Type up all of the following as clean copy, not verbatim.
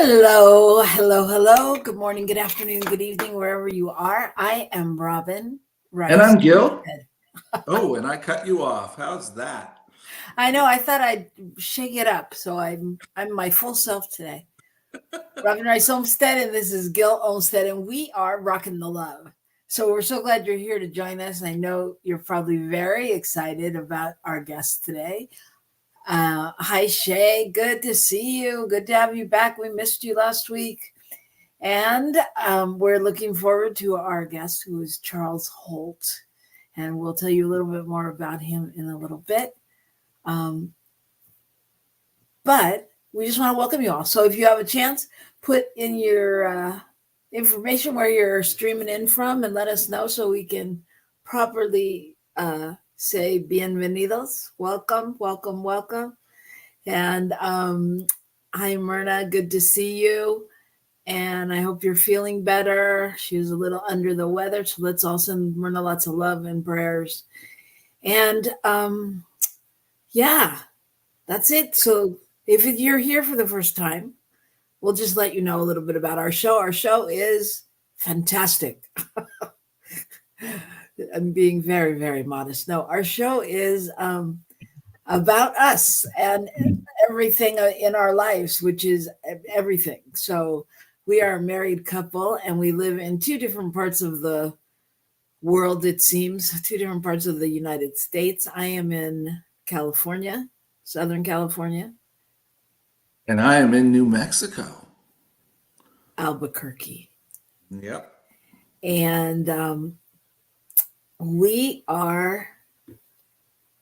Hello, hello, hello. Good morning, good afternoon, good evening, wherever you are. I am Robyn And Rice. I'm Gil. Oh, and I cut you off. How's that? I know. I thought I'd shake it up, so I'm my full self today. Robyn Rice Olmsted, and this is Gil Olmsted, and we are Rockin the Love. So we're so glad you're here to join us. I know you're probably very excited about our guest today. Hi, Shay. Good to see you. Good to have you back. We missed you last week. And we're looking forward to our guest, who is Charles Holt. And we'll tell you a little bit more about him in a little bit. But we just want to welcome you all. So if you have a chance, put in your information where you're streaming in from and let us know so we can properly say bienvenidos. Welcome, welcome, welcome. And hi, Myrna. Good to see you. And I hope you're feeling better. She was a little under the weather, so let's all send Myrna lots of love and prayers. And yeah, that's it. So if you're here for the first time, we'll just let you know a little bit about our show. Our show is fantastic. I'm being very, very modest. No, our show is about us and everything in our lives, which is everything. So we are a married couple and we live in two different parts of the world, it seems, two different parts of the United States. I am in California, Southern California. And I am in New Mexico. Albuquerque. Yep. And we are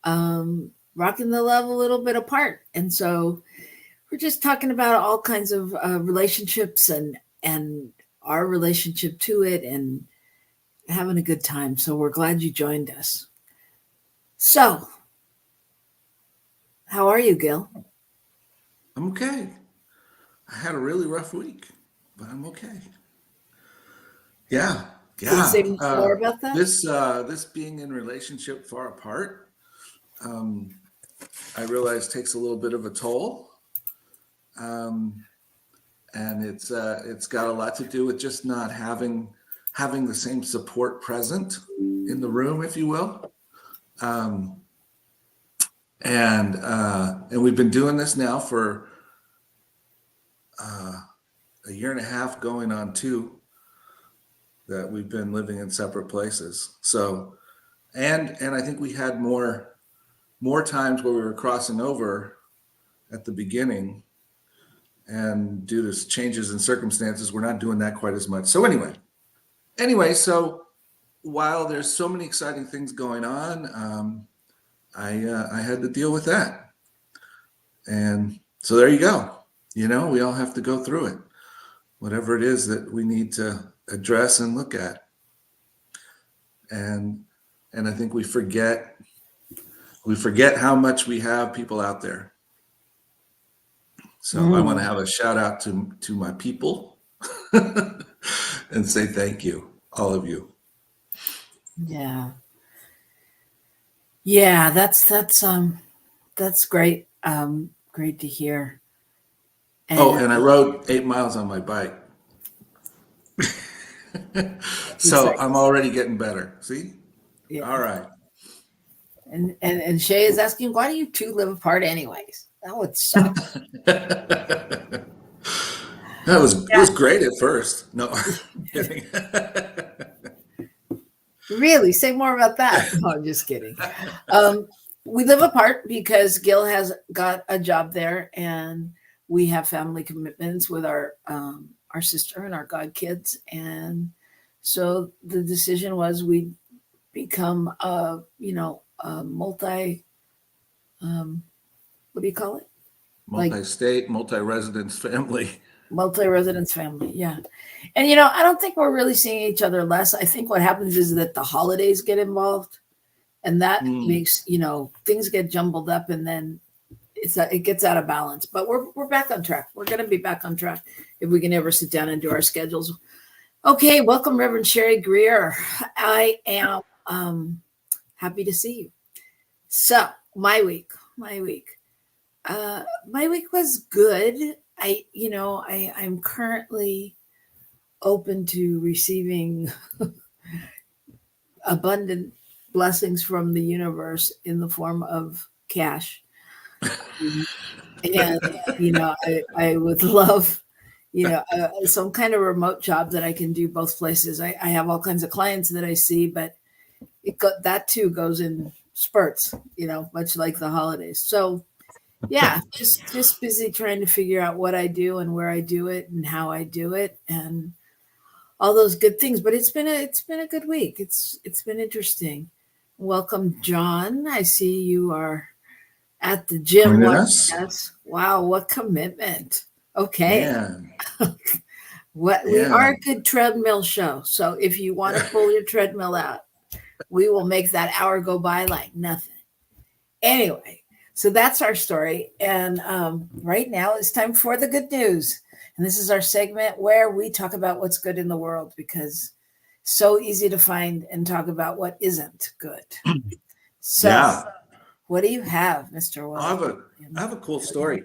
rocking the love a little bit apart. And so we're just talking about all kinds of relationships and our relationship to it and having a good time. So we're glad you joined us. So, how are you, Gil? I'm okay. I had a really rough week, but I'm okay. Yeah. Can you Yeah. say more about that? This being in relationship far apart, I realize takes a little bit of a toll. And it's got a lot to do with just not having the same support present in the room, if you will. And we've been doing this now for a year and a half, going on 2, that we've been living in separate places. So, and I think we had more times where we were crossing over at the beginning, and due to changes in circumstances, we're not doing that quite as much. So anyway, so while there's so many exciting things going on, I had to deal with that. And so there you go. You know, we all have to go through it, whatever it is that we need to address and look at. And I think we forget how much we have people out there. So I want to have a shout out to my people and say thank you, all of you. Yeah. Yeah, that's great. Great to hear. And I rode 8 miles on my bike. So I'm already getting better. See? Yeah. All right. And Shay is asking, why do you two live apart anyways? That would suck. It was great at first. No, I'm kidding. Really? Say more about that. No, I'm just kidding. We live apart because Gil has got a job there and we have family commitments with our sister and our godkids. And so the decision was we'd become multi, what do you call it? Multi-state, multi-residence family. Multi-residence family, yeah. And, I don't think we're really seeing each other less. I think what happens is that the holidays get involved and that makes, things get jumbled up and then it gets out of balance. But we're back on track. We're going to be back on track if we can ever sit down and do our schedules. Okay, welcome, Reverend Sherry Greer. I am happy to see you. So my week was good. I'm currently open to receiving abundant blessings from the universe in the form of cash. And, I would love, some kind of remote job that I can do both places. I have all kinds of clients that I see, but that too goes in spurts, much like the holidays. So yeah, just busy trying to figure out what I do and where I do it and how I do it and all those good things. But it's been a good week. It's been interesting. Welcome, John. I see you are at the gym Joining watching us. us. Wow, what commitment. Okay. Man, What we are yeah. a good treadmill show. So if you want to pull your treadmill out, we will make that hour go by like nothing. Anyway, so that's our story. And right now it's time for the good news. And this is our segment where we talk about what's good in the world because it's so easy to find and talk about what isn't good. So, Yeah. what do you have, Mr. I have William? I have a cool story.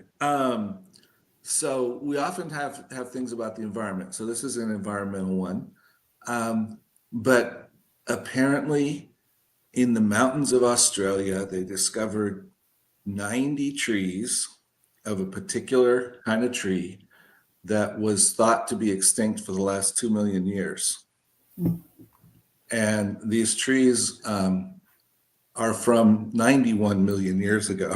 So we often have things about the environment. So this is an environmental one. But apparently in the mountains of Australia, they discovered 90 trees of a particular kind of tree that was thought to be extinct for the last 2 million years. Mm. And these trees are from 91 million years ago.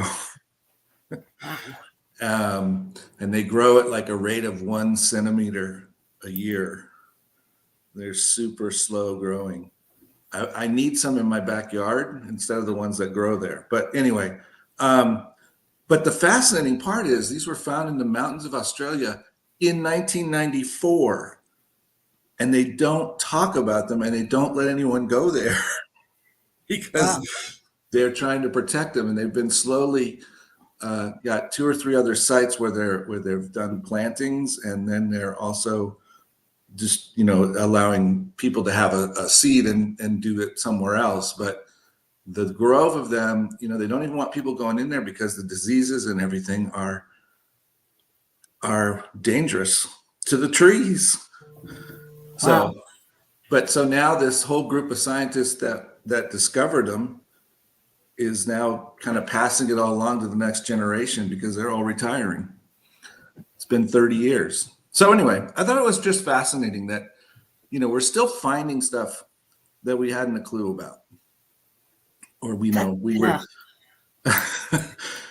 And they grow at like a rate of 1 centimeter a year. They're super slow growing. I need some in my backyard instead of the ones that grow there. But anyway, but the fascinating part is these were found in the mountains of Australia in 1994. And they don't talk about them and they don't let anyone go there because they're trying to protect them. And they've been slowly got 2 or 3 other sites where they've done plantings, and then they're also just allowing people to have a seed and do it somewhere else. But the grove of them, they don't even want people going in there because the diseases and everything are dangerous to the trees. Wow. So now this whole group of scientists that discovered them is now kind of passing it all along to the next generation because they're all retiring. It's been 30 years. So anyway, I thought it was just fascinating that, we're still finding stuff that we hadn't a clue about. Or we were.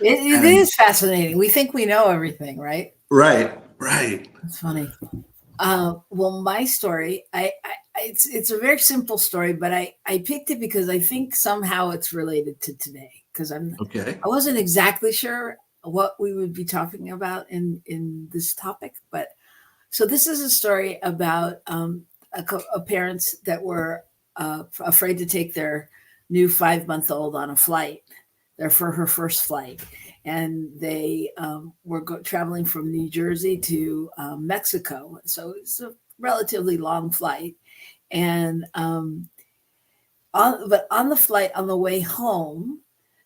It is fascinating. We think we know everything, right? Right. That's funny. Well, my story, it's a very simple story, but I picked it because I think somehow it's related to today. Because I wasn't exactly sure what we would be talking about in this topic, but so this is a story about parents that were afraid to take their new 5-month-old on a flight. They're for her first flight, and they were traveling from New Jersey to Mexico. So it's a relatively long flight, and but on the flight on the way home,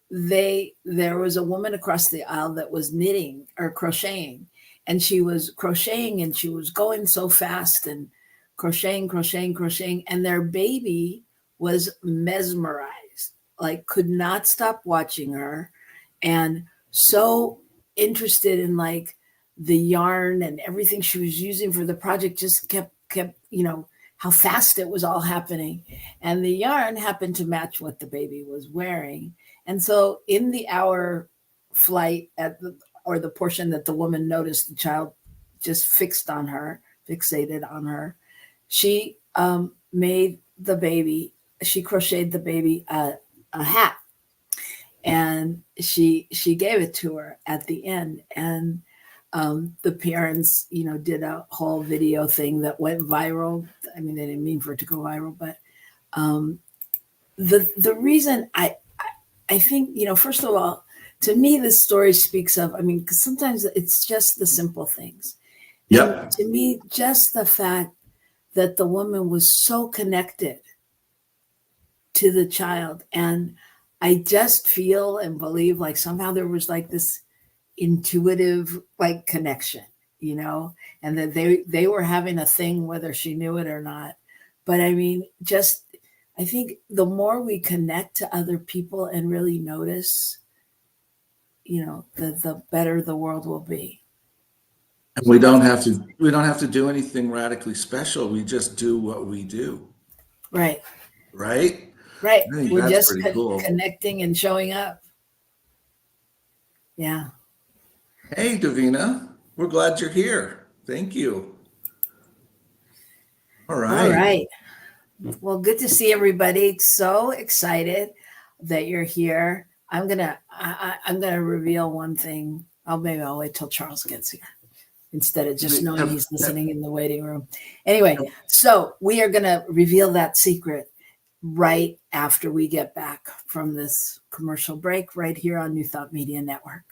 there was a woman across the aisle that was knitting or crocheting, and she was crocheting and she was going so fast and crocheting, and their baby was mesmerized, like could not stop watching her and so interested in like the yarn and everything she was using for the project, just kept how fast it was all happening. And the yarn happened to match what the baby was wearing. And so in the hour flight or the portion that the woman noticed the child just fixated on her, she made the baby, she crocheted the baby a hat, and she gave it to her at the end. And the parents, did a whole video thing that went viral. I mean, they didn't mean for it to go viral, but the reason I think, first of all, to me, this story speaks of, because sometimes it's just the simple things. Yep. And to me, just the fact that the woman was so connected to the child. And I just feel and believe like somehow there was like this intuitive like connection. and that they were having a thing whether she knew it or not. But I mean, I think the more we connect to other people and really notice, the better the world will be. And we don't have to do anything radically special. We just do what we do. Right. Right? Right. I think We're that's just pretty cool. connecting and showing up. Yeah. Hey, Davina. We're glad you're here. Thank you. All right. All right. Well, good to see everybody. So excited that you're here. I'm gonna reveal one thing. Maybe I'll wait till Charles gets here instead of just knowing he's listening in the waiting room. Anyway, so we are gonna reveal that secret right after we get back from this commercial break right here on New Thought Media Network.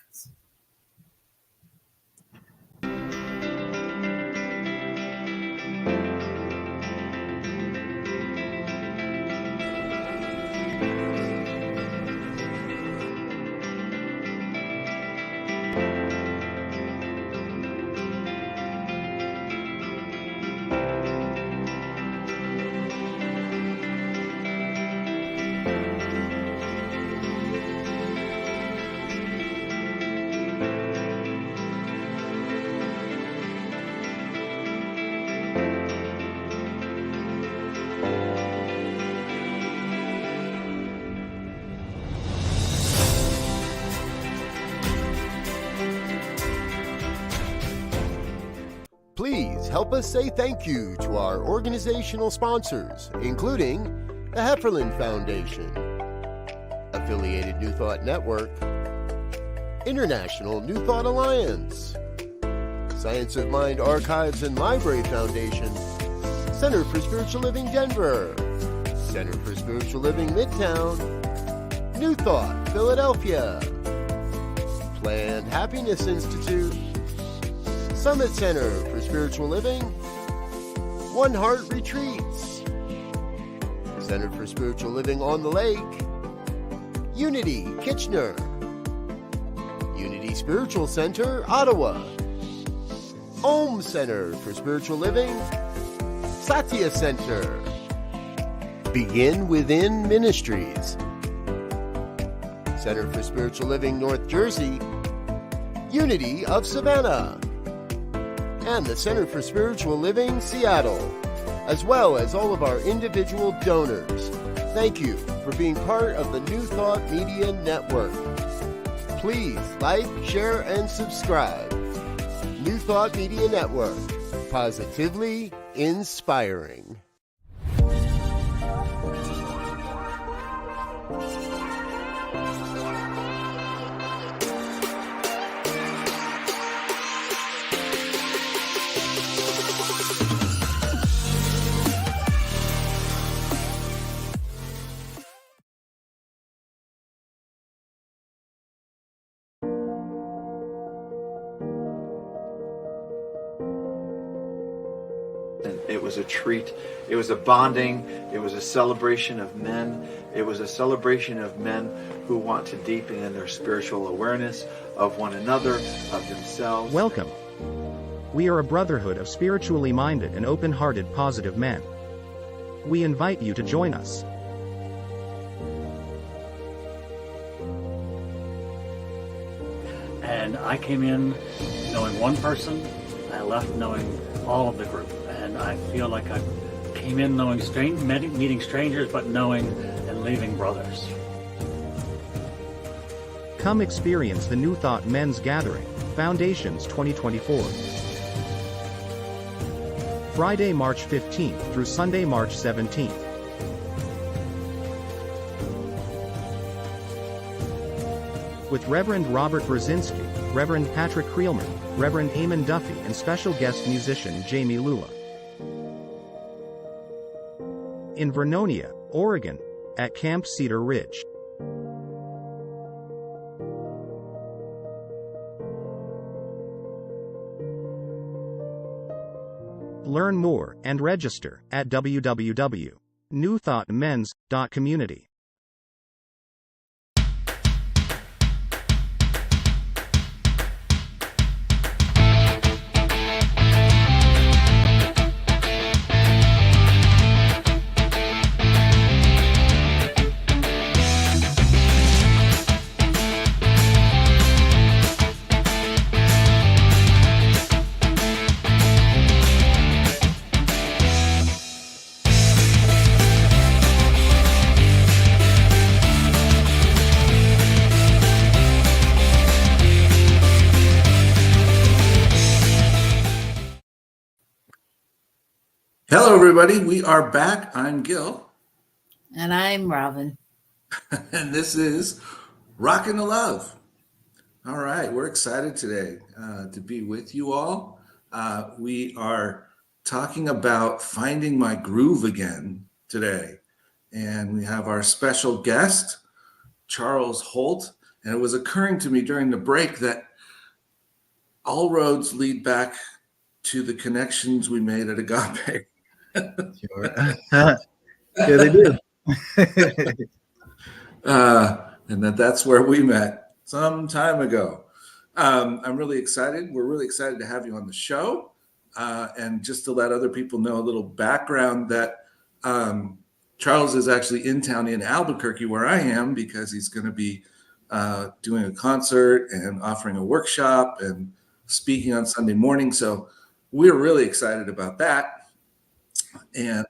Please help us say thank you to our organizational sponsors, including the Hefferland Foundation, Affiliated New Thought Network, International New Thought Alliance, Science of Mind Archives and Library Foundation, Center for Spiritual Living Denver, Center for Spiritual Living Midtown, New Thought Philadelphia, Planned Happiness Institute, Summit Center for Spiritual Living, One Heart Retreats, Center for Spiritual Living on the Lake, Unity Kitchener, Unity Spiritual Center Ottawa, Om Center for Spiritual Living, Satya Center, Begin Within Ministries, Center for Spiritual Living North Jersey, Unity of Savannah, and the Center for Spiritual Living Seattle, as well as all of our individual donors. Thank you for being part of the New Thought Media Network. Please like, share, and subscribe. New Thought Media Network, positively inspiring. It was a treat. It was a bonding. It was a celebration of men. It was a celebration of men who want to deepen in their spiritual awareness of one another, of themselves. Welcome. We are a brotherhood of spiritually minded and open-hearted positive men. We invite you to join us. And I came in knowing one person. I left knowing all of the group. And I feel like I came in knowing meeting strangers, but knowing and leaving brothers. Come experience the New Thought Men's Gathering, Foundations 2024. Friday, March 15th through Sunday, March 17th. With Reverend Robert Brzezinski, Reverend Patrick Creelman, Reverend Eamon Duffy, and special guest musician Jamie Lula. In Vernonia, Oregon, at Camp Cedar Ridge. Learn more and register at www.newthoughtmens.community. Hello, everybody. We are back. I'm Gil, And I'm Robyn. and this is Rockin the Love. All right, we're excited today to be with you all. We are talking about finding my groove again today, and we have our special guest, Charles Holt. And it was occurring to me during the break that all roads lead back to the connections we made at Agape. Sure. Yeah, they do. And that's where we met some time ago. I'm really excited. We're really excited to have you on the show. And just to let other people know a little background that Charles is actually in town in Albuquerque, where I am, because he's going to be doing a concert and offering a workshop and speaking on Sunday morning. So we're really excited about that. And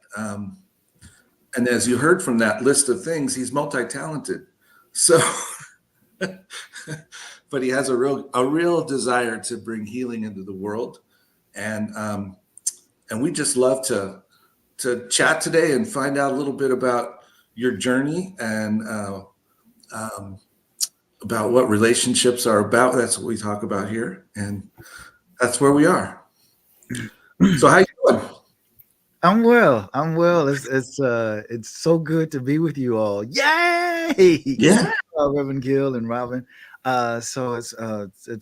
as you heard from that list of things, he's multi-talented. So, but he has a real desire to bring healing into the world, and we just love to chat today and find out a little bit about your journey and about what relationships are about. That's what we talk about here, and that's where we are. So, how you doing? I'm well. It's so good to be with you all. Yay! Yeah. Rev Gil and Robyn. So it's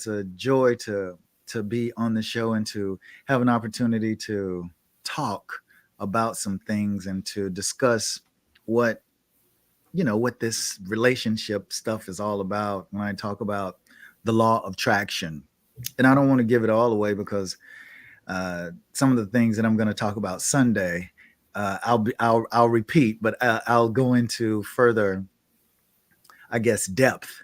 a joy to be on the show and to have an opportunity to talk about some things and to discuss what this relationship stuff is all about when I talk about the law of attraction. And I don't want to give it all away because some of the things that I'm going to talk about Sunday, I'll repeat, but I'll go into further, I guess, depth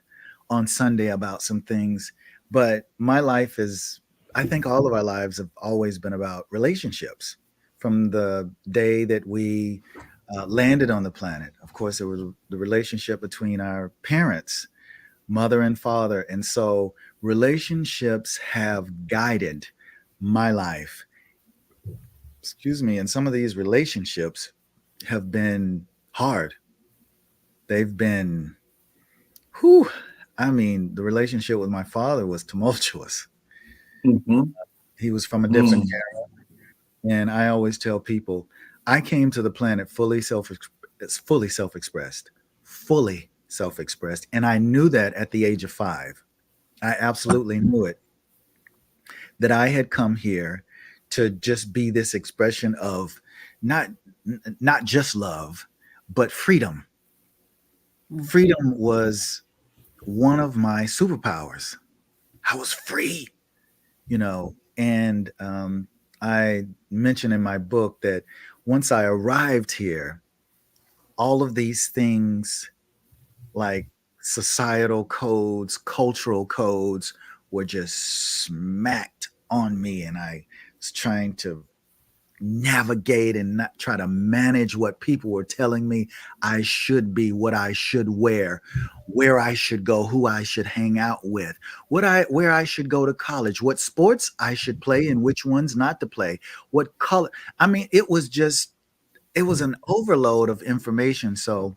on Sunday about some things. But my life is, I think all of our lives have always been about relationships. From the day that we landed on the planet, of course, there was the relationship between our parents, mother and father. And so relationships have guided my life. Excuse me. And some of these relationships have been hard. They've been, the relationship with my father was tumultuous. Mm-hmm. He was from a different era. And I always tell people, I came to the planet fully self-expressed. And I knew that at the age of 5. I absolutely knew it. That I had come here to just be this expression of not just love, but freedom. Freedom was one of my superpowers. I was free, and I mentioned in my book that once I arrived here, all of these things like societal codes, cultural codes were just smacked on me, and I was trying to navigate and not try to manage what people were telling me I should be, what I should wear, where I should go, who I should hang out with, where I should go to college, what sports I should play and which ones not to play, what color. It was an overload of information. So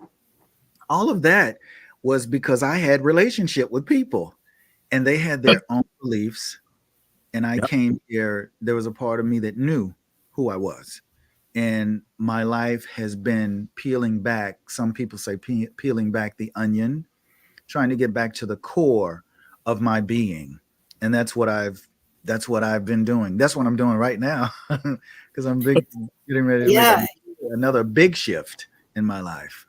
all of that was because I had relationship with people and they had their own beliefs. And I came here, there was a part of me that knew who I was. And my life has been peeling back. Some people say peeling back the onion, trying to get back to the core of my being. And that's what I've been doing. That's what I'm doing right now. Because I'm getting ready to make another big shift in my life.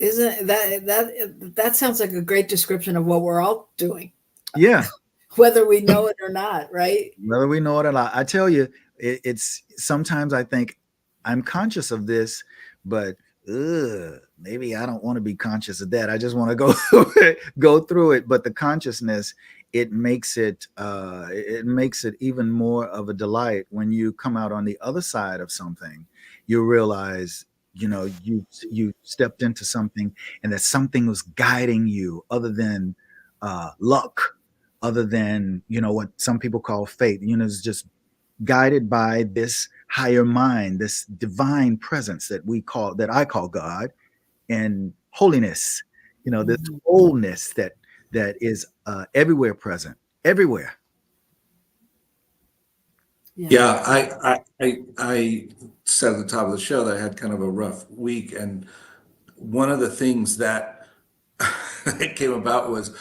Isn't that sounds like a great description of what we're all doing? Yeah. Whether we know it or not, right? Whether we know it or not. I tell you, it's sometimes I think I'm conscious of this, but maybe I don't want to be conscious of that. I just want to go through it. But the consciousness, it makes it even more of a delight when you come out on the other side of something. You realize, you stepped into something and that something was guiding you other than luck, other than, what some people call fate. It's just guided by this higher mind, this divine presence that I call God, and holiness, this wholeness that is everywhere present, everywhere. Yeah, I said at the top of the show that I had kind of a rough week, and one of the things that that came about was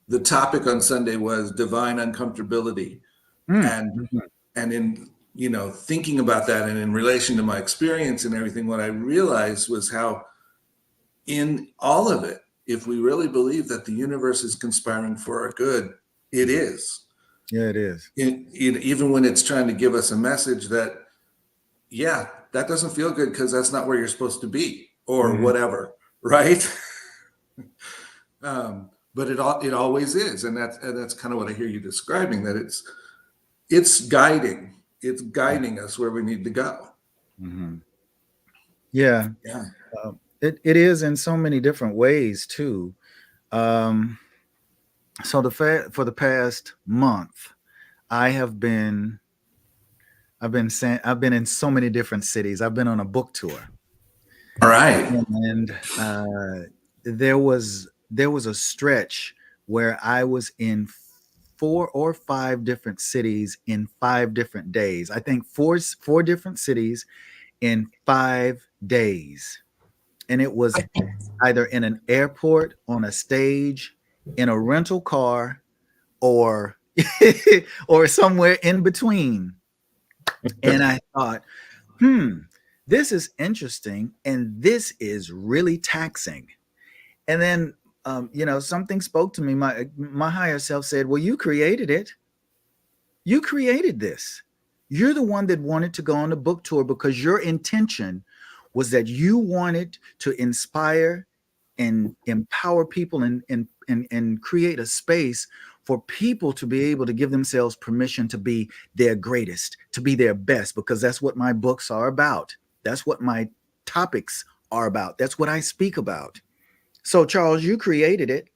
the topic on Sunday was divine uncomfortability, and in thinking about that and in relation to my experience and everything, what I realized was how in all of it, if we really believe that the universe is conspiring for our good, it is. Yeah, it is. Even when it's trying to give us a message that, yeah, that doesn't feel good because that's not where you're supposed to be, or whatever, right? But it always is, and that's kind of what I hear you describing. That it's guiding us where we need to go. Yeah, Yeah. It is in so many different ways too. So for the past month, I've been in so many different cities. I've been on a book tour. All right. And there was a stretch where I was in 4 or 5 different cities in 5 different days. I think four different cities in 5 days. And it was either in an airport, on a stage, in a rental car, or or somewhere in between. And I thought, this is interesting, and this is really taxing. And then something spoke to me. My higher self said, well, you created it. You created this. You're the one that wanted to go on the book tour because your intention was that you wanted to inspire and empower people and create a space for people to be able to give themselves permission to be their greatest, to be their best, because that's what my books are about. That's what my topics are about. That's what I speak about. So, Charles, you created it.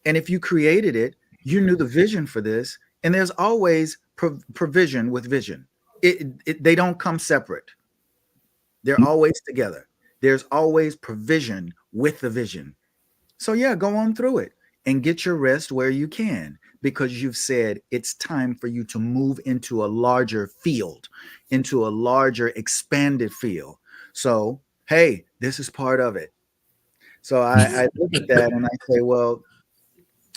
And if you created it, you knew the vision for this. And there's always provision with vision. They don't come separate. They're always together. There's always provision with the vision. So yeah, go on through it and get your rest where you can, because you've said it's time for you to move into a larger field, into a larger expanded field. So, hey, this is part of it. So I look at that and I say, well,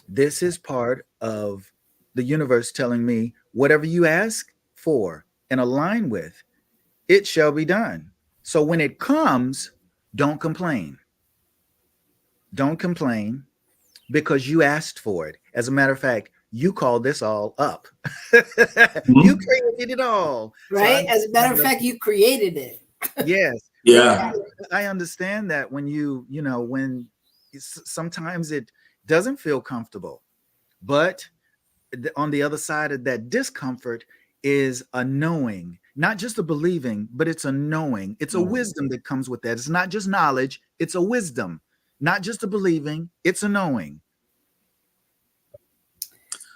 this is part of the universe telling me whatever you ask for and align with, it shall be done. So when it comes, don't complain. Don't complain, because you asked for it. As a matter of fact, you called this all up. You created it all. Right? So as a matter of fact, you created it. Yes. Yeah. I understand that when sometimes it doesn't feel comfortable, but on the other side of that discomfort is a knowing, not just a believing, but it's a knowing. It's a wisdom that comes with that. It's not just knowledge, it's a wisdom, not just a believing, it's a knowing.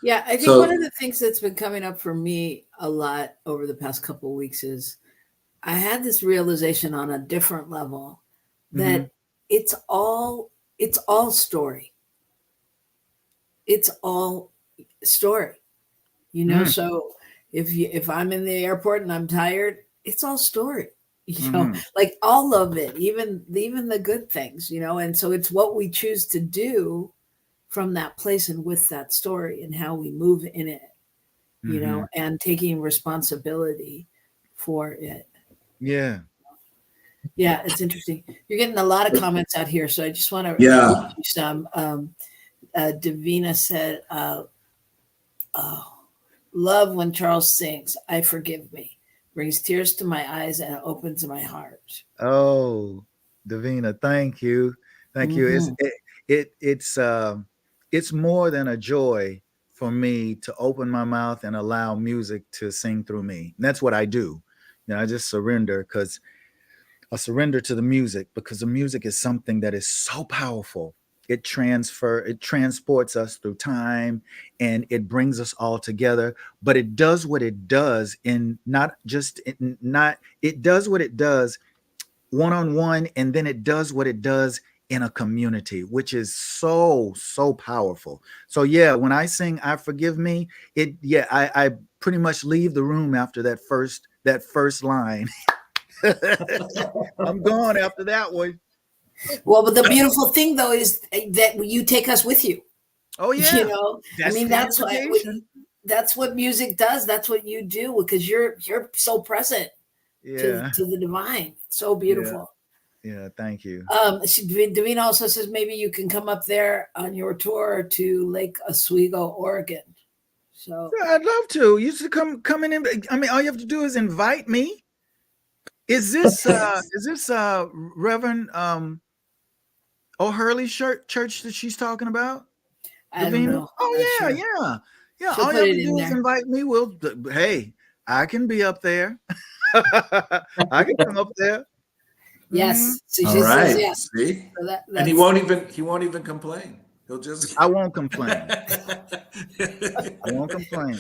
Yeah, I think one of the things that's been coming up for me a lot over the past couple of weeks is I had this realization on a different level that it's all story. It's all story, So if I'm in the airport and I'm tired, it's all story, like all of it, even the good things, and so it's what we choose to do from that place and with that story and how we move in it, and taking responsibility for it. Yeah. Yeah, it's interesting. You're getting a lot of comments out here, so I just want to Yeah. read some. Davina said, love when Charles sings, I forgive me, brings tears to my eyes and opens my heart. Oh, Davina, thank you. Thank you. It's more than a joy for me to open my mouth and allow music to sing through me. And that's what I do. I just surrender, because I surrender to the music, because the music is something that is so powerful. it transports us through time, and it brings us all together. But it does what it does it does what it does one-on-one, and then it does what it does in a community, which is so powerful. So yeah, when I sing "I Forgive Me," I pretty much leave the room after that first line. I'm gone after that one. Well, but the beautiful thing though is that you take us with you. Oh yeah, You know, that's I mean, the that's that's what music does. That's what you do, because you're so present yeah. to the divine. It's so beautiful. Yeah, thank you. Davina also says maybe you can come up there on your tour to Lake Oswego, Oregon. So Yeah, I'd love to. You should come in. I mean, all you have to do is invite me. Is this Reverend O'Hurley church that she's talking about? I don't know. Oh yeah, Sure. yeah. She'll All you put have it to in do is there. invite me. Hey, I can be up there. I can come up there. Yes. So All she right. says yes. See, So and he won't even complain. He'll just. I won't complain. I won't complain.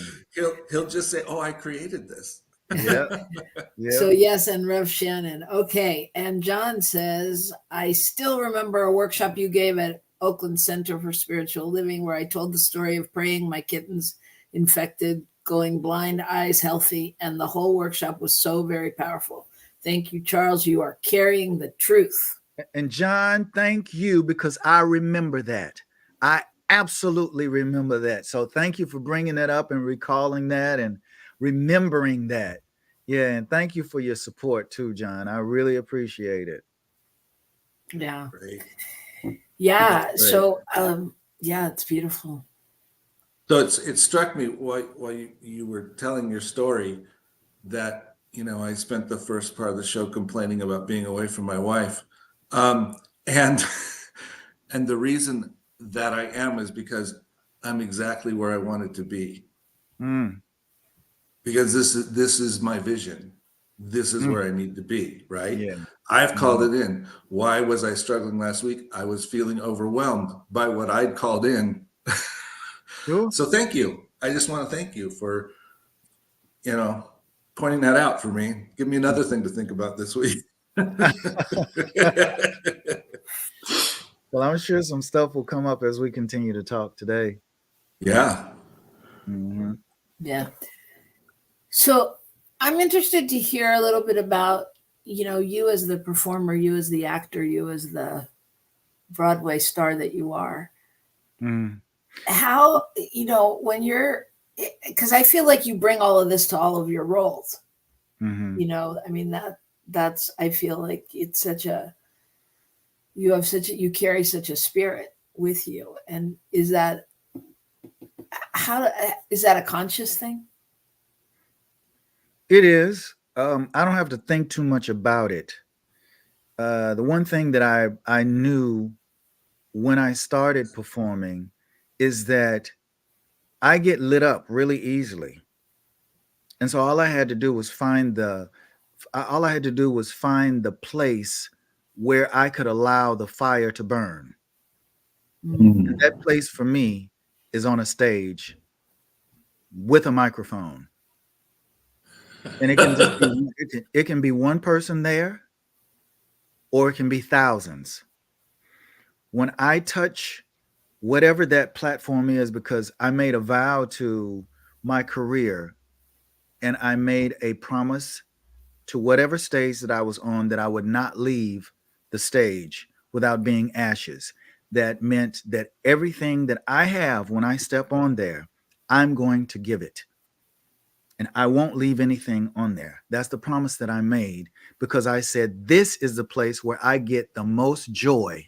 He'll just say, "Oh, I created this." Yeah. Yeah. So yes, and Rev Shannon. Okay. And John says, I still remember a workshop you gave at Oakland Center for Spiritual Living where I told the story of praying my kittens infected, going blind, eyes healthy, and the whole workshop was so very powerful. Thank you, Charles. You are carrying the truth. And John, thank you, because I remember that. I absolutely remember that. So thank you for bringing that up and recalling that and remembering that. Yeah, and thank you for your support too, John. I really appreciate it. Yeah. Great. Yeah. Great. So yeah, it's beautiful. So it struck me while you were telling your story that, you know, I spent the first part of the show complaining about being away from my wife. And the reason that I am is because I'm exactly where I wanted to be. Because this is my vision. This is where I need to be, right? Yeah. I've called it in. Why was I struggling last week? I was feeling overwhelmed by what I'd called in. Sure. So thank you. I just want to thank you for, you know, pointing that out for me. Give me another thing to think about this week. Well, I'm sure some stuff will come up as we continue to talk today. Yeah. Mm-hmm. Yeah. So I'm interested to hear a little bit about, you know, you as the performer, you as the actor, you as the Broadway star that you are. How, you know, when you're, because I feel like you bring all of this to all of your roles. You know, I mean, that's, I feel like it's such a, you carry such a spirit with you. And is that a conscious thing? It is. I don't have to think too much about it. The one thing that I knew when I started performing is that I get lit up really easily. And so all I had to do was find the place where I could allow the fire to burn. And that place for me is on a stage with a microphone. And it can just be, it can be one person there, or it can be thousands. When I touch whatever that platform is, because I made a vow to my career and I made a promise to whatever stage that I was on that I would not leave the stage without being ashes. That meant that everything that I have when I step on there, I'm going to give it. And I won't leave anything on there. That's the promise that I made, because I said, this is the place where I get the most joy.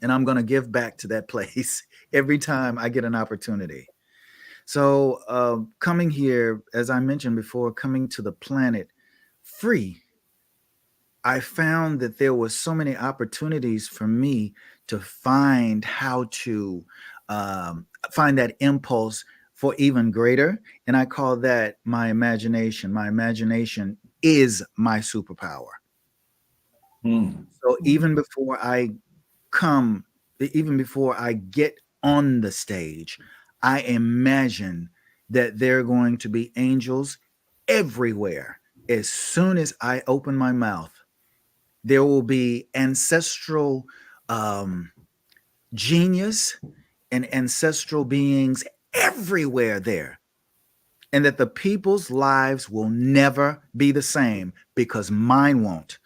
And I'm going to give back to that place every time I get an opportunity. So coming here, as I mentioned before, coming to the planet free, I found that there were so many opportunities for me to find how to find that impulse for even greater. And I call that my imagination. My imagination is my superpower. So even before I come even before I get on the stage, I imagine that there are going to be angels everywhere. As soon as I open my mouth, there will be ancestral genius and ancestral beings everywhere there. And that the people's lives will never be the same because mine won't.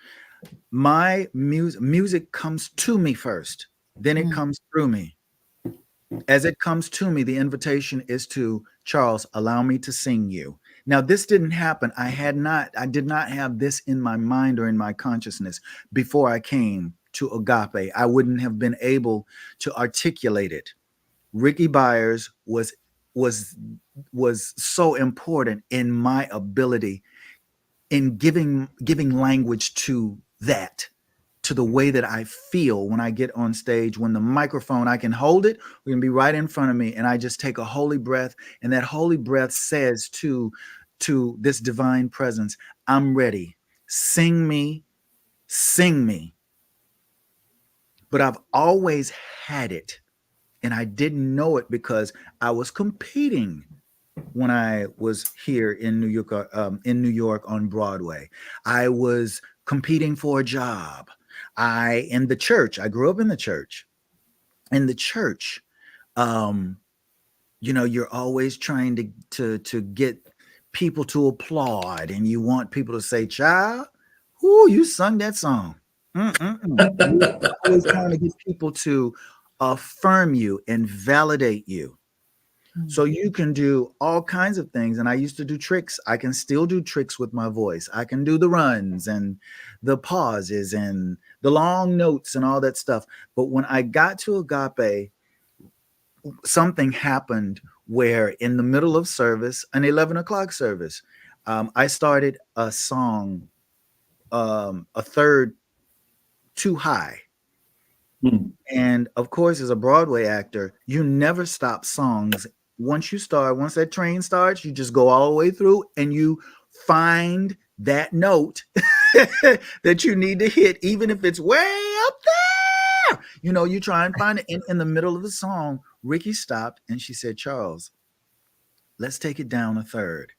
My music comes to me first, then it comes through me. As it comes to me, the invitation is to Charles, allow me to sing you. Now, this didn't happen. I did not have this in my mind or in my consciousness before I came to Agape. I wouldn't have been able to articulate it. Ricky Byers was so important in my ability in giving language to that, to the way that I feel when I get on stage. When the microphone, I can hold it, we can be right in front of me, and I just take a holy breath, and that holy breath says to this divine presence, I'm ready. Sing me, sing me. But I've always had it, and I didn't know it because I was competing when I was here in New York on Broadway. I was competing for a job. In the church, I grew up in the church. In the church, you're always trying to get people to applaud, and you want people to say, "Child, whoo, you sung that song." You're always trying to get people to affirm you and validate you. So you can do all kinds of things. And I used to do tricks. I can still do tricks with my voice. I can do the runs and the pauses and the long notes and all that stuff. But when I got to Agape, something happened where in the middle of service, an 11 o'clock service, I started a song, a third too high. And of course, as a Broadway actor, you never stop songs. Once that train starts, you just go all the way through and you find that note that you need to hit, even if it's way up there. You try and find it. In the middle of the song, Ricky stopped and she said, Charles, let's take it down a third.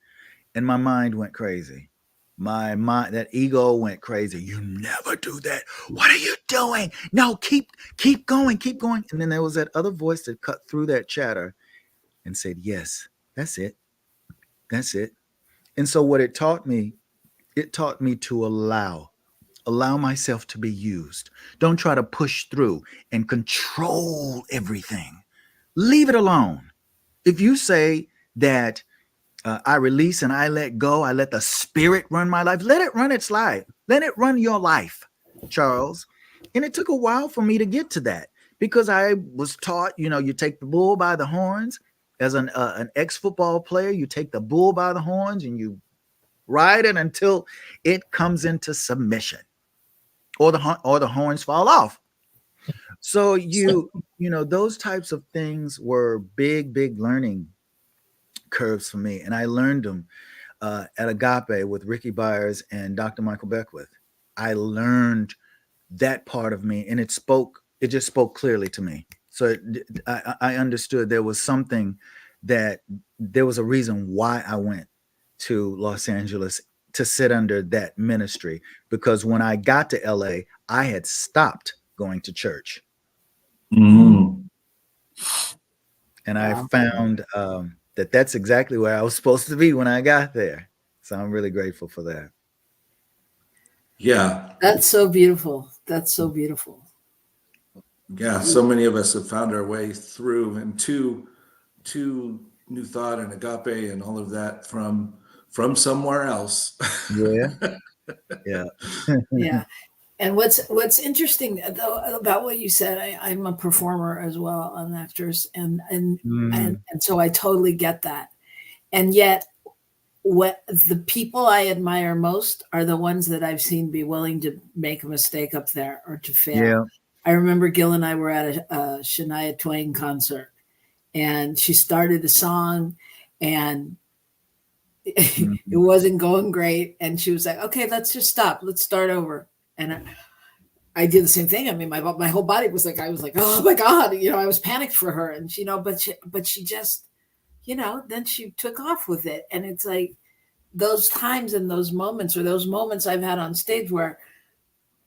And my mind went crazy. My mind, that ego went crazy. You never do that. What are you doing? No, keep going, keep going. And then there was that other voice that cut through that chatter and said, yes, that's it. That's it. And so what it taught me to allow myself to be used. Don't try to push through and control everything. Leave it alone. If you say that I release and I let go, I let the spirit run my life, let it run its life. Let it run your life, Charles. And it took a while for me to get to that because I was taught, you take the bull by the horns. As an ex-football player, you take the bull by the horns and you ride it until it comes into submission or the horns fall off. So those types of things were big learning curves for me. And I learned them at Agape with Ricky Byers and Dr. Michael Beckwith. I learned that part of me, and it just spoke clearly to me. So I understood there was something, that there was a reason why I went to Los Angeles to sit under that ministry, because when I got to LA, I had stopped going to church. And I found that's exactly where I was supposed to be when I got there. So I'm really grateful for that. Yeah. That's so beautiful. That's so beautiful. Yeah, so many of us have found our way through and to New Thought and Agape and all of that from somewhere else. Yeah. Yeah. Yeah. And what's interesting though about what you said, I'm a performer as well, an actress, and so I totally get that. And yet, what the people I admire most are the ones that I've seen be willing to make a mistake up there or to fail. Yeah. I remember Gil and I were at a Shania Twain concert, and she started a song, and it wasn't going great. And she was like, "Okay, let's just stop. Let's start over." And I did the same thing. I mean, my whole body was like, I was like, oh my God, I was panicked for her. And but she just, then she took off with it. And it's like those times and those moments, or those moments I've had on stage where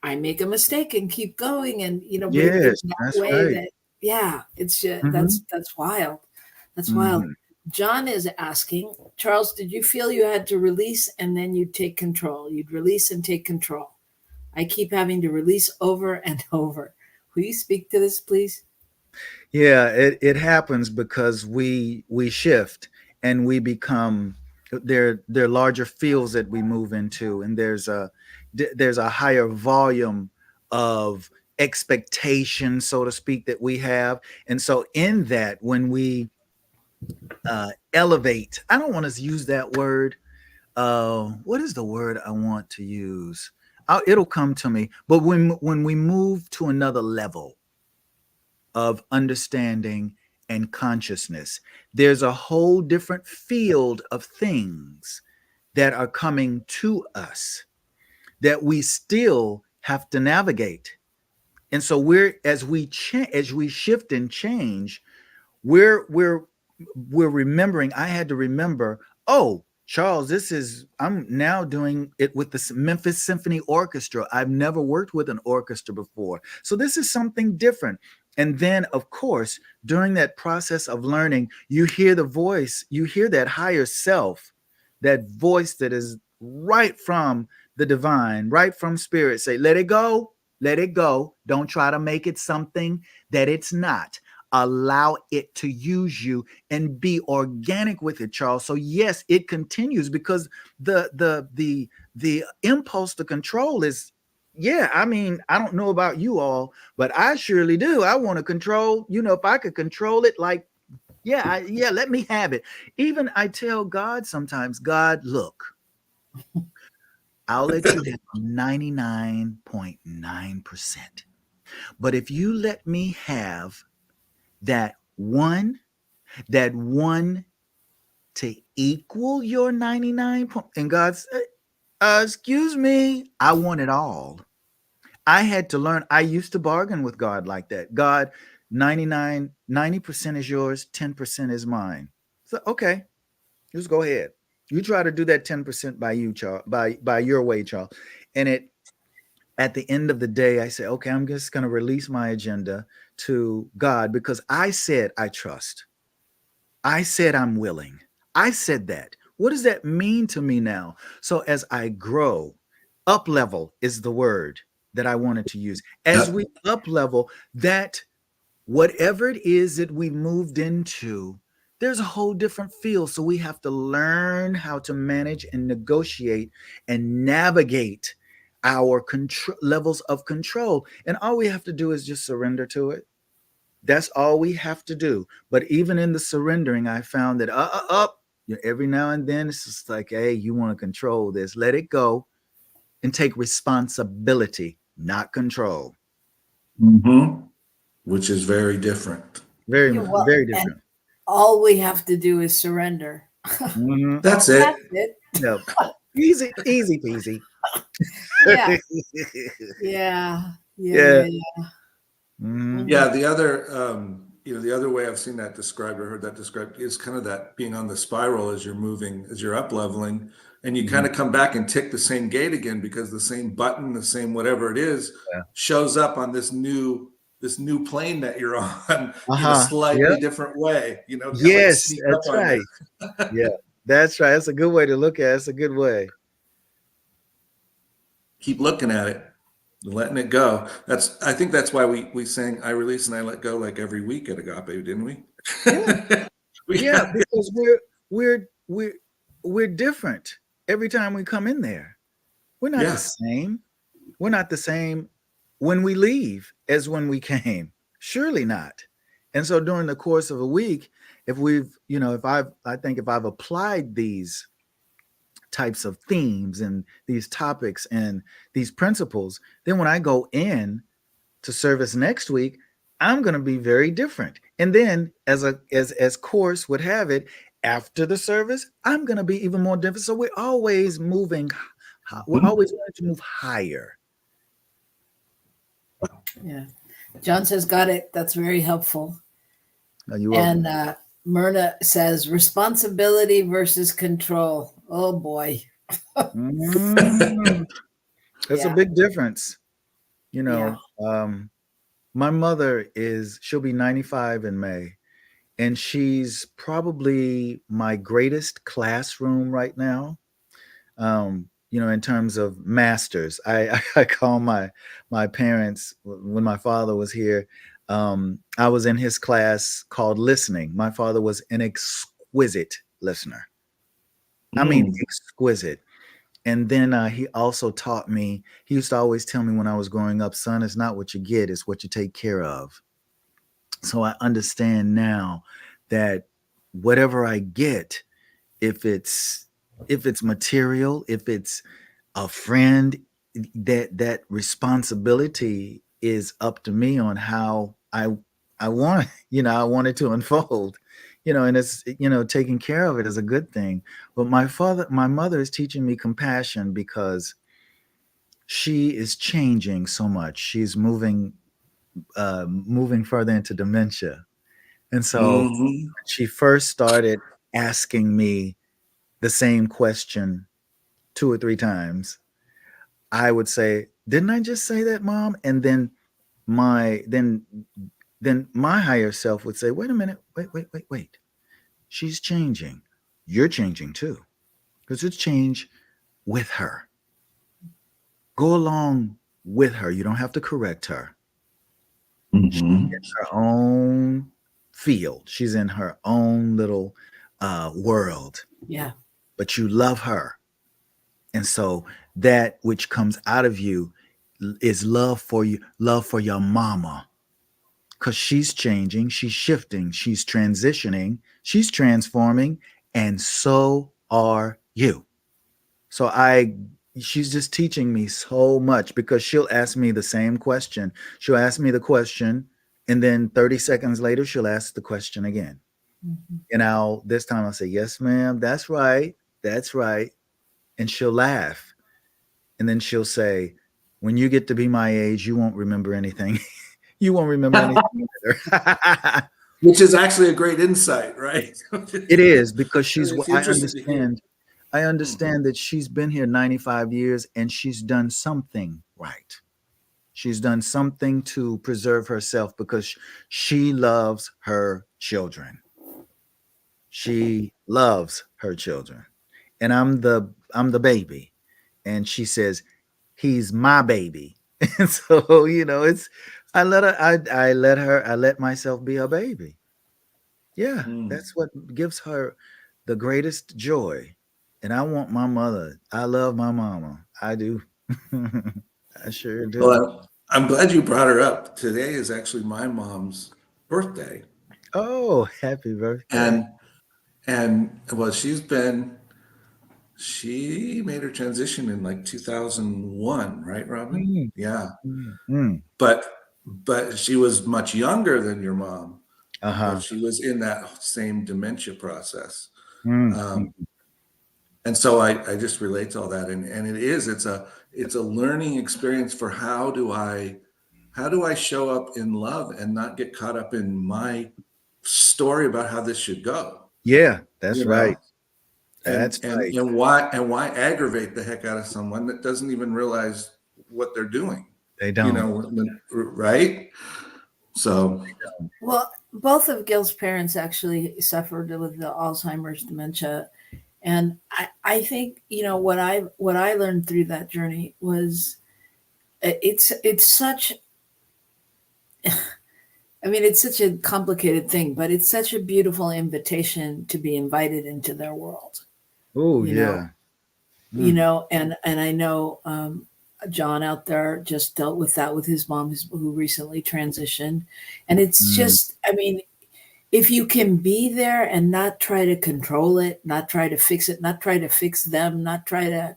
I make a mistake and keep going. And, but Yes, in that that's way right. that, yeah, it's just, Mhm. that's wild. That's wild. Mhm. John is asking, Charles, did you feel you had to release and then you'd take control? You'd release and take control. I keep having to release over and over. Will you speak to this, please? Yeah, it happens because we shift and we become there are larger fields that we move into, and there's a higher volume of expectation, so to speak, that we have. And so in that, when we elevate, I don't want to use that word. What is the word I want to use? It'll come to me. But when we move to another level of understanding and consciousness, there's a whole different field of things that are coming to us that we still have to navigate. And so as we shift and change, we're remembering. I had to remember, oh, Charles, I'm now doing it with the Memphis Symphony Orchestra. I've never worked with an orchestra before. So this is something different. And then, of course, during that process of learning, you hear the voice, you hear that higher self, that voice that is right from the divine, right from spirit, say, let it go, let it go. Don't try to make it something that it's not. Allow it to use you and be organic with it, Charles. So yes, it continues because the impulse to control is, yeah, I mean, I don't know about you all, but I surely do. I want to control, if I could control it, like, yeah, let me have it. Even I tell God sometimes, God, look, I'll let you have 99.9%. But if you let me have that one to equal your 99 and God said, excuse me, I want it all. I had to learn. I used to bargain with God like that. God, 90% is yours, 10% is mine. So okay, just go ahead. You try to do that 10% by you, Charles, by your way, Charles. And at the end of the day, I say, okay, I'm just going to release my agenda to God because I said I trust. I said I'm willing. I said that. What does that mean to me now? So as I grow, up level is the word that I wanted to use. As we up level, that whatever it is that we moved into, there's a whole different feel. So we have to learn how to manage and negotiate and navigate our levels of control. And all we have to do is just surrender to it. That's all we have to do. But even in the surrendering, I found that every now and then it's just like, hey, you want to control this, let it go and take responsibility, not control. Mm-hmm. Which is very different. Very, Yeah, well, very different. All we have to do is surrender. Mm-hmm. That's it. That's it. No. Easy peasy. Yeah. Yeah. Mm-hmm. Yeah, the other way I've seen that described or heard that described is kind of that being on the spiral as you're up leveling, and you kind of come back and tick the same gate again because the same button, the same whatever it is, shows up on this new plane that you're on in a slightly different way. Yes, like that's right. Yeah, that's right. That's a good way to look at it. That's a good way. Keep looking at it. Letting it go. I think that's why we sang "I Release and I Let Go" like every week at Agape, didn't we? Yeah, because we're different every time we come in there. We're not the same. We're not the same when we leave as when we came. Surely not. And so during the course of a week, if I've applied these types of themes and these topics and these principles, then when I go in to service next week, I'm going to be very different. And then as course would have it, after the service, I'm going to be even more different. So we're always moving. We're always going to move higher. Yeah. John says, got it. That's very helpful. No, you're welcome. And Myrna says, responsibility versus control. Oh boy. Mm. There's a Yeah. big difference. You Yeah. know, my mother she'll be 95 in May, and she's probably my greatest classroom right now. You know, in terms of masters, I call my parents when my father was here. I was in his class called listening. My father was an exquisite listener. I mean, exquisite. And then he also taught me. He used to always tell me when I was growing up, "Son, it's not what you get; it's what you take care of." So I understand now that whatever I get, if it's material, if it's a friend, that responsibility is up to me on how I want, I want it to unfold, and it's, taking care of it is a good thing. But my mother is teaching me compassion because she is changing so much. She's moving further into dementia. And so Mhm. she first started asking me the same question 2 or 3 times. I would say, "Didn't I just say that, Mom?" And then my then then my higher self would say, "Wait a minute, wait. She's changing. You're changing too, because it's change with her. Go along with her. You don't have to correct her. She's Mhm. in her own field. She's in her own little world, Yeah. but you love her, and so that which comes out of you is love for you, love for your mama." Because she's changing, she's shifting, she's transitioning, she's transforming, and so are you. So she's just teaching me so much because she'll ask me the same question. She'll ask me the question, and then 30 seconds later, she'll ask the question again. Mhm. And this time I'll say, "Yes, ma'am, that's right, that's right." And she'll laugh. And then she'll say, "When you get to be my age, you won't remember anything." You won't remember anything either. Which is actually a great insight, right? It is because It's interesting to hear. I Hmm. understand that she's been here 95 years and she's done something right. She's done something to preserve herself because she loves her children. She loves her children. And I'm the baby. And she says, "He's my baby." And so, it's I let myself be a baby. Yeah, Mm. that's what gives her the greatest joy. And I want my mother. I love my mama. I do. I sure do. Well, I'm glad you brought her up. Today is actually my mom's birthday, Oh, happy birthday. and well, she made her transition in like 2001, right, Robyn? Mm, Yeah, mm, mm. but she was much younger than your mom, but Uh-huh. she was in that same dementia process. Mm, Um, mm. and so I just relate to all that, and it's a learning experience for how do I show up in love and not get caught up in my story about how this should go, Yeah, that's you right. know? That's right. And why aggravate the heck out of someone that doesn't even realize what they're doing, They don't. right? So, Well, both of Gil's parents actually suffered with the Alzheimer's dementia. And I think, what I learned through that journey was it's such I mean, it's such a complicated thing, but it's such a beautiful invitation to be invited into their world, Oh, you know, yeah. Mm, and I know John out there just dealt with that with his mom who recently transitioned. And it's mm. just, I mean, if you can be there and not try to control it, not try to fix it, not try to fix them, not try to,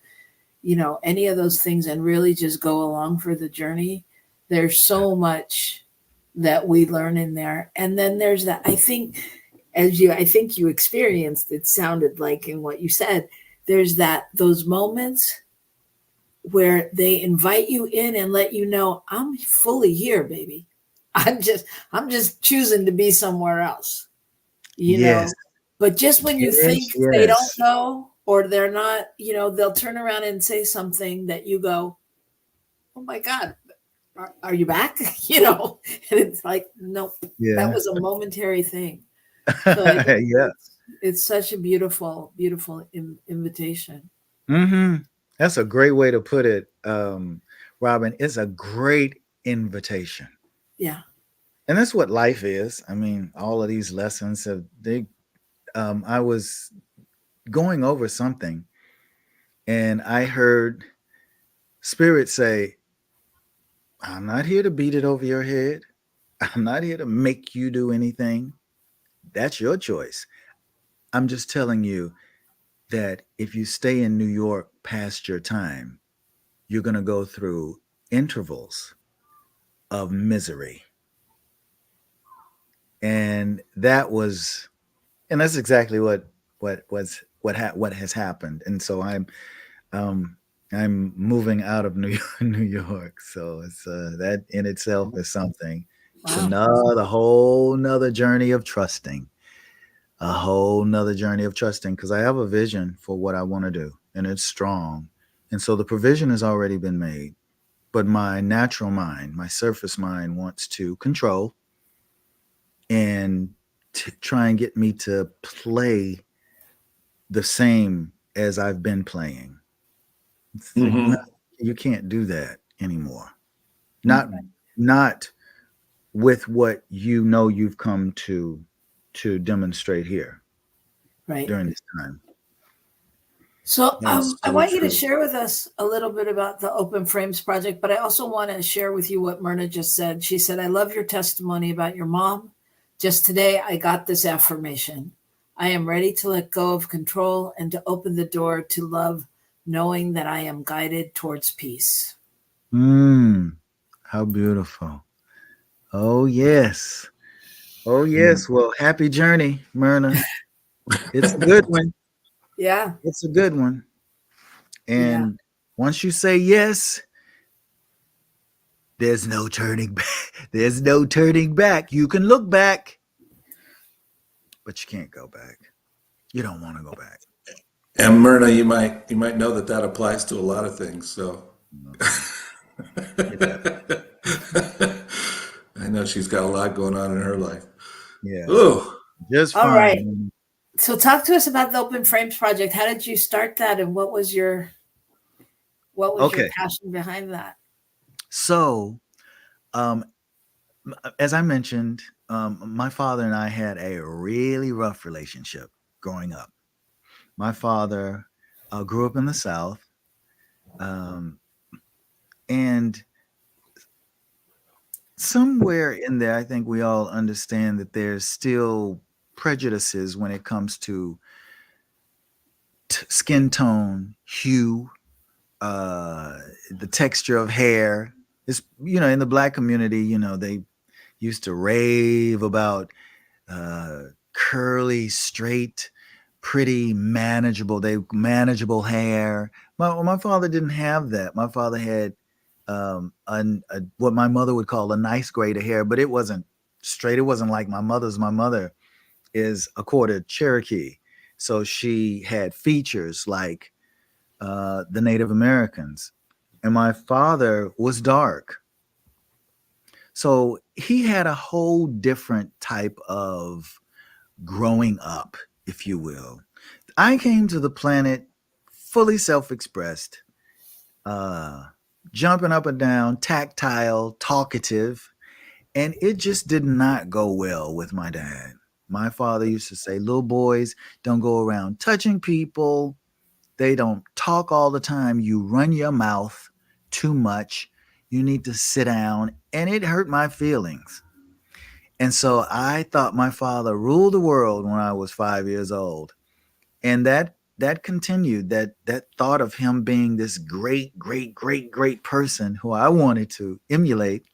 any of those things, and really just go along for the journey, there's so much that we learn in there. And then there's that, I think you experienced, it sounded like in what you said, there's those moments where they invite you in and let you know, I'm fully here, baby. I'm just choosing to be somewhere else, you know. Yes. But just when you Yes. think they don't Yes. know or they're not, they'll turn around and say something that you go, oh my God, are you back? And it's like, nope, that Yeah. was a momentary thing. So I think Yeah. it's such a beautiful, beautiful invitation. Hmm. That's a great way to put it, Robyn. It's a great invitation. Yeah. And that's what life is. I mean, all of these lessons have they I was going over something and I heard Spirit say, I'm not here to beat it over your head. I'm not here to make you do anything. That's your choice. I'm just telling you that if you stay in New York past your time, you're going to go through intervals of misery. And that's exactly what has happened. And so um I'm moving out of New York. So it's that in itself is something. It's Wow. another whole nother journey of trusting. A whole nother journey of trusting because I have a vision for what I want to do and it's strong. And so the provision has already been made. But my natural mind, my surface mind wants to control and to try and get me to play the same as I've been playing. It's like, no, Mm-hmm. you can't do that anymore. Okay. Not with what you've come to demonstrate here Right. during this time. So That's I so want you to true. share with us a little bit about the Open Frames project, but I also want to share with you what Myrna just said. She said, I love your testimony about your mom. Just today, I got this affirmation. I am ready to let go of control and to open the door to love, knowing that I am guided towards peace. How beautiful. Oh yes. Oh yes. Well, happy journey, Myrna. It's a good one. Yeah. It's a good one. Yeah. And once you say yes, there's no turning back. There's no turning back. You can look back, but you can't go back. You don't want to go back. And Myrna, you might know that applies to a lot of things. So Yeah. I know she's got a lot going on in her life. Yeah. Oh, Just All right. fine. So talk to us about the Open Frames project. How did you start that and what was your Okay. passion behind that? So, um, as I mentioned, my father and I had a really rough relationship growing up. My father grew up in the South, um, and somewhere in there, I think we all understand that there's still prejudices when it comes to skin tone, hue, the texture of hair. It's in the black community, they used to rave about curly, straight, pretty, manageable hair. My father didn't have that. My father had what my mother would call a nice grade of hair, but it wasn't straight. It wasn't like my mother's. My mother is a quarter Cherokee, so she had features like the Native Americans, and my father was dark. So he had a whole different type of growing up, if you will. I came to the planet fully self-expressed, uh, jumping up and down, tactile, talkative, and it just did not go well with my dad. My father used to say, little boys don't go around touching people. They don't talk all the time. You run your mouth too much. You need to sit down. And it hurt my feelings. And so I thought my father ruled the world when I was 5 years old. And that continued, that thought of him being this great, great, great, great person who I wanted to emulate.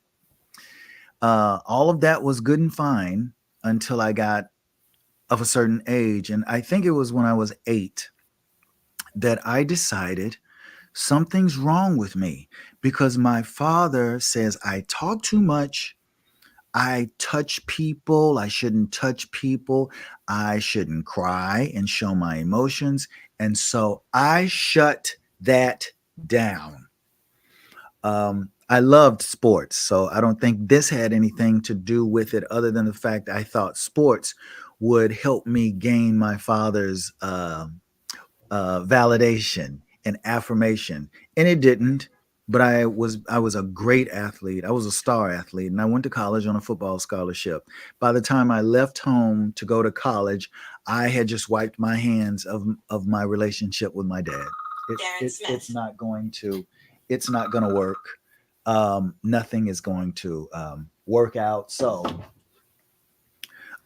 All of that was good and fine until I got of a certain age. And I think it was when I was 8 that I decided something's wrong with me, because my father says I talk too much. I touch people. I shouldn't touch people. I shouldn't cry and show my emotions. And so I shut that down. I loved sports, so I don't think this had anything to do with it other than the fact I thought sports would help me gain my father's validation and affirmation, and it didn't. But I was a great athlete. I was a star athlete, and I went to college on a football scholarship. By the time I left home to go to college, I had just wiped my hands of my relationship with my dad. It's not going to work. Nothing is going to work out. So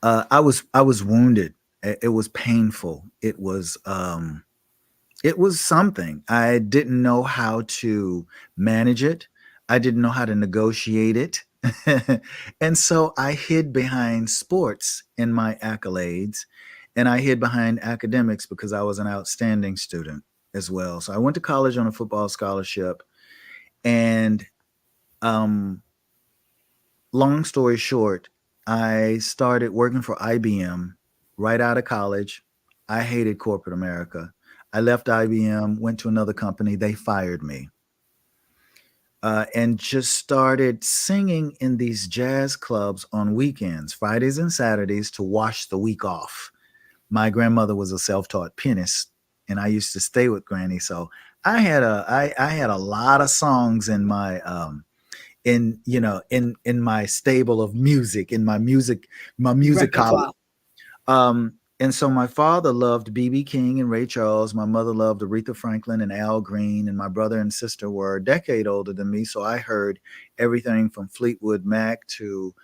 I was wounded. It was painful. It was something. I didn't know how to manage it. I didn't know how to negotiate it. And so I hid behind sports in my accolades, and I hid behind academics because I was an outstanding student as well. So I went to college on a football scholarship, and long story short, I started working for IBM right out of college. I hated corporate America. I left IBM, went to another company. They fired me. And just started singing in these jazz clubs on weekends, Fridays and Saturdays, to wash the week off. My grandmother was a self-taught pianist, and I used to stay with Granny. So I had a lot of songs in my in my stable of music, in my music Repertoire. college. And so my father loved B.B. King and Ray Charles. My mother loved Aretha Franklin and Al Green. And my brother and sister were a decade older than me. So I heard everything from Fleetwood Mac to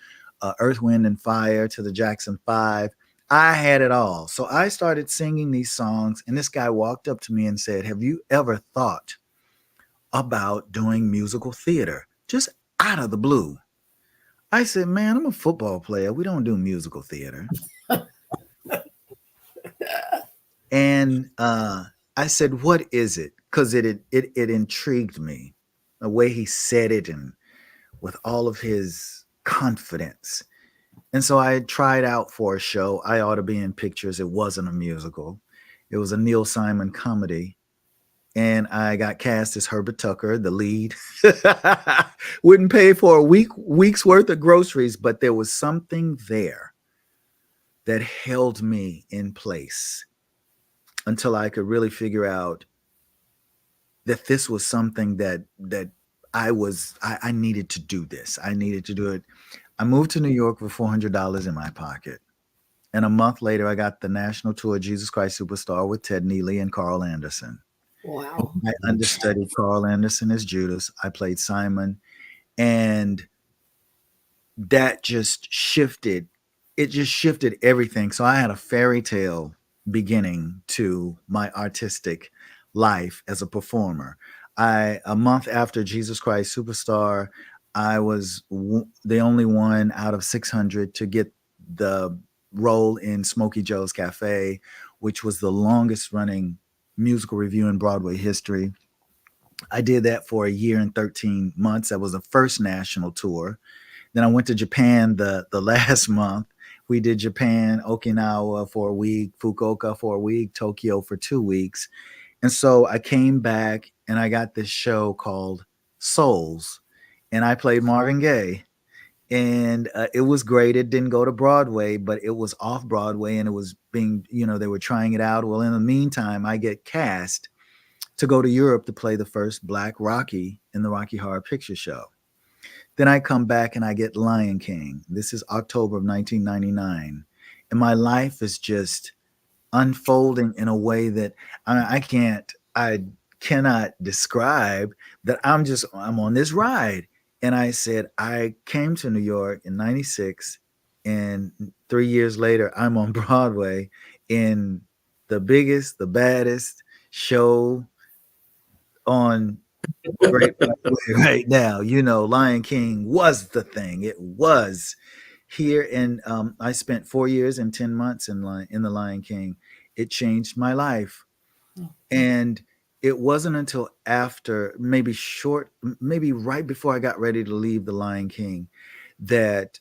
Earth, Wind, and Fire to the Jackson 5. I had it all. So I started singing these songs. And this guy walked up to me and said, "Have you ever thought about doing musical theater?" Just out of the blue. I said, "Man, I'm a football player. We don't do musical theater." And I said, "What is it?" Because it intrigued me, the way he said it, and with all of his confidence. And so I tried out for a show. I Ought to Be in Pictures. It wasn't a musical. It was a Neil Simon comedy. And I got cast as Herbert Tucker, the lead. Wouldn't pay for a week's worth of groceries, but there was something there that held me in place until I could really figure out that this was something that I needed to do this. I needed to do it. I moved to New York with $400 in my pocket. And a month later, I got the national tour of Jesus Christ Superstar with Ted Neely and Carl Anderson. Wow. I understudied Carl Anderson as Judas. I played Simon. And that just shifted. It just shifted everything. So I had a fairy tale beginning to my artistic life as a performer. A month after Jesus Christ Superstar, I was the only one out of 600 to get the role in Smokey Joe's Cafe, which was the longest running musical review in Broadway history. I did that for a year and 13 months. That was the first national tour. Then I went to Japan the last month. We did Japan, Okinawa for a week, Fukuoka for a week, Tokyo for 2 weeks. And so I came back and I got this show called Souls, and I played Marvin Gaye. And it was great. It didn't go to Broadway, but it was off Broadway, and it was being, they were trying it out. Well, in the meantime, I get cast to go to Europe to play the first Black Rocky in the Rocky Horror Picture Show. Then I come back and I get Lion King. This is October of 1999. And my life is just unfolding in a way that I cannot describe. That I'm on this ride. And I said, I came to New York in 96, and 3 years later, I'm on Broadway in the biggest, the baddest show on great right now. Lion King was the thing. It was here. And I spent 4 years and 10 months in the Lion King. It changed my life. And it wasn't until after maybe right before I got ready to leave The Lion King, that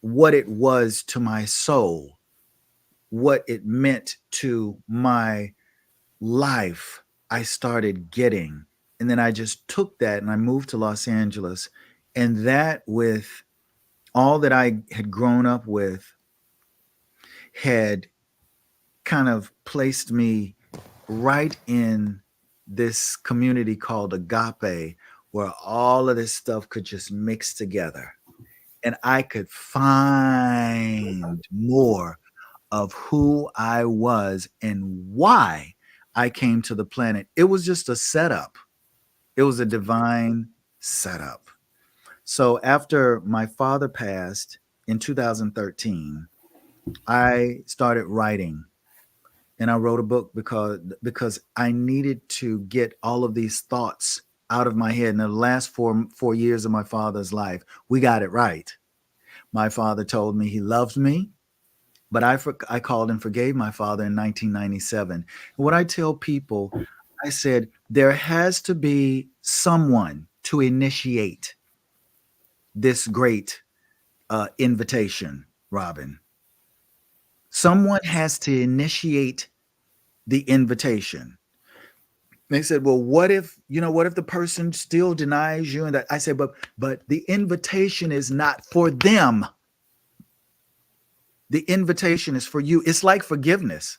what it was to my soul, what it meant to my life, I started getting. And then I just took that and I moved to Los Angeles. And that, with all that I had grown up with, had kind of placed me right in this community called Agape, where all of this stuff could just mix together. And I could find more of who I was and why I came to the planet. It was just a setup. It was a divine setup. So after my father passed in 2013, I started writing. And I wrote a book because I needed to get all of these thoughts out of my head. In the last four years of my father's life, we got it right. My father told me he loved me, but I called and forgave my father in 1997. What I tell people, I said, there has to be someone to initiate this great invitation, Robyn. Someone has to initiate the invitation. They said, well, what if the person still denies you? And that I said, but the invitation is not for them. The invitation is for you. It's like forgiveness.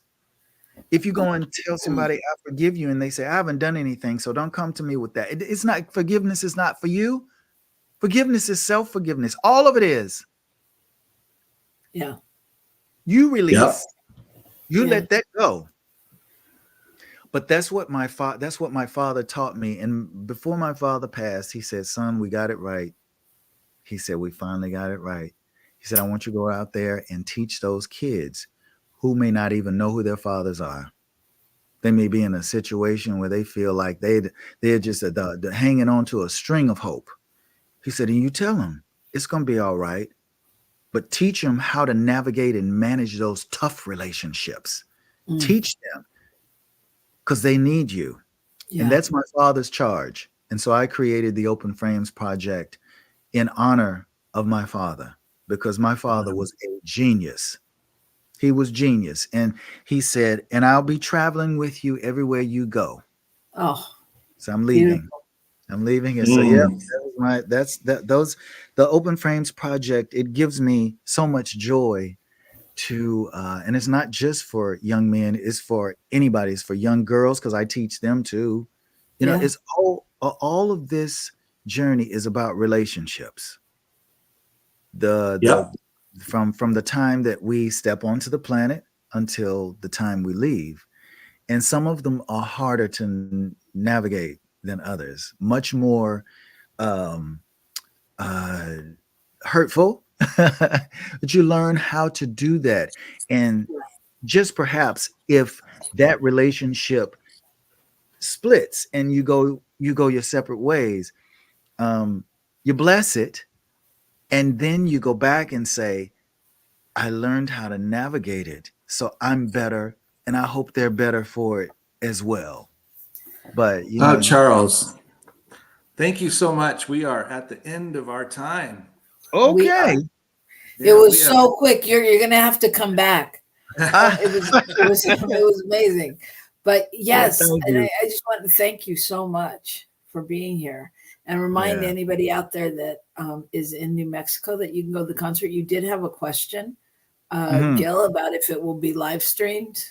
If you go and tell somebody, I forgive you, and they say, I haven't done anything, so don't come to me with that. It's not, forgiveness is not for you. Forgiveness is self-forgiveness. All of it is. Yeah. You release. Yep. You Yeah. let that go. But that's what my father taught me. And before my father passed, he said, son, we got it right. He said, we finally got it right. He said, I want you to go out there and teach those kids who may not even know who their fathers are. They may be in a situation where they feel like they're just hanging on to a string of hope. He said, and you tell them it's going to be all right, but teach them how to navigate and manage those tough relationships. Teach them, because they need you. Yeah. And that's my father's charge. And so I created the Open Frames Project in honor of my father, because my father was a genius. He was genius. And he said, and I'll be traveling with you everywhere you go. Oh, So I'm leaving. beautiful. I'm leaving. And so, yeah, the Open Frames Project, it gives me so much joy to, and it's not just for young men, it's for anybody. It's for young girls, because I teach them too. You know, it's all of this journey is about relationships. From the time that we step onto the planet until the time we leave. And some of them are harder to navigate than others, much more hurtful, but you learn how to do that. And just perhaps if that relationship splits and you go your separate ways, you bless it, and then you go back and say, I learned how to navigate it, so I'm better, and I hope they're better for it as well. But Charles, thank you so much. We are at the end of our time. Okay. It was so quick. You're gonna have to come back. It was amazing. But yes, and I just want to thank you so much for being here, and remind anybody out there that is in New Mexico that you can go to the concert. You did have a question, Gil, about if it will be live streamed.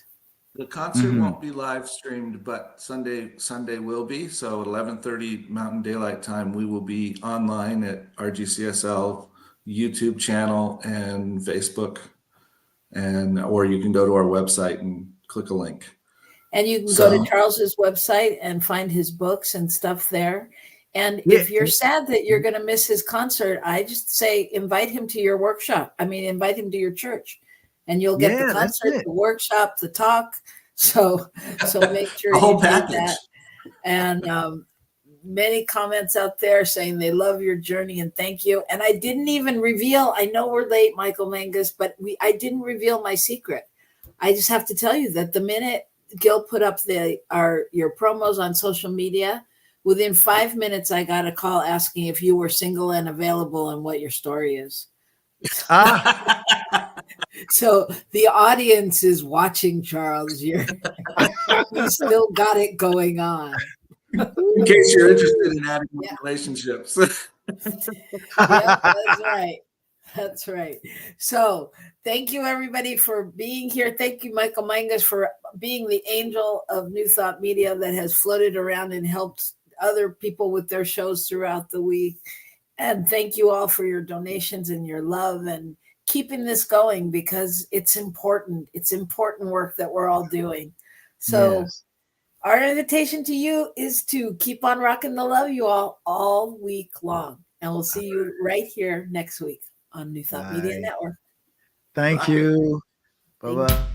The concert won't be live streamed, but Sunday will be. So at 11:30 Mountain Daylight Time, we will be online at RGCSL YouTube channel and Facebook, or you can go to our website and click a link. And you can go to Charles's website and find his books and stuff there. And if you're sad that you're going to miss his concert, I just say invite him to your workshop. I mean, invite him to your church, and you'll get the concert, the workshop, the talk. So make sure you do that. And many comments out there saying they love your journey and thank you. And I didn't even reveal. I know we're late, Michael Mangus, but I didn't reveal my secret. I just have to tell you that the minute Gil put up your promos on social media. Within 5 minutes, I got a call asking if you were single and available and what your story is. So the audience is watching, Charles. You still got it going on. In case you're interested in adding relationships. Yep, that's right. That's right. So thank you, everybody, for being here. Thank you, Michael Mangas, for being the angel of New Thought Media that has floated around and helped other people with their shows throughout the week. And thank you all for your donations and your love and keeping this going, because it's important. It's important work that we're all doing. So our invitation to you is to keep on rocking the love, you all week long. And we'll see you right here next week on New Thought Media Network. Thank you. Bye-bye.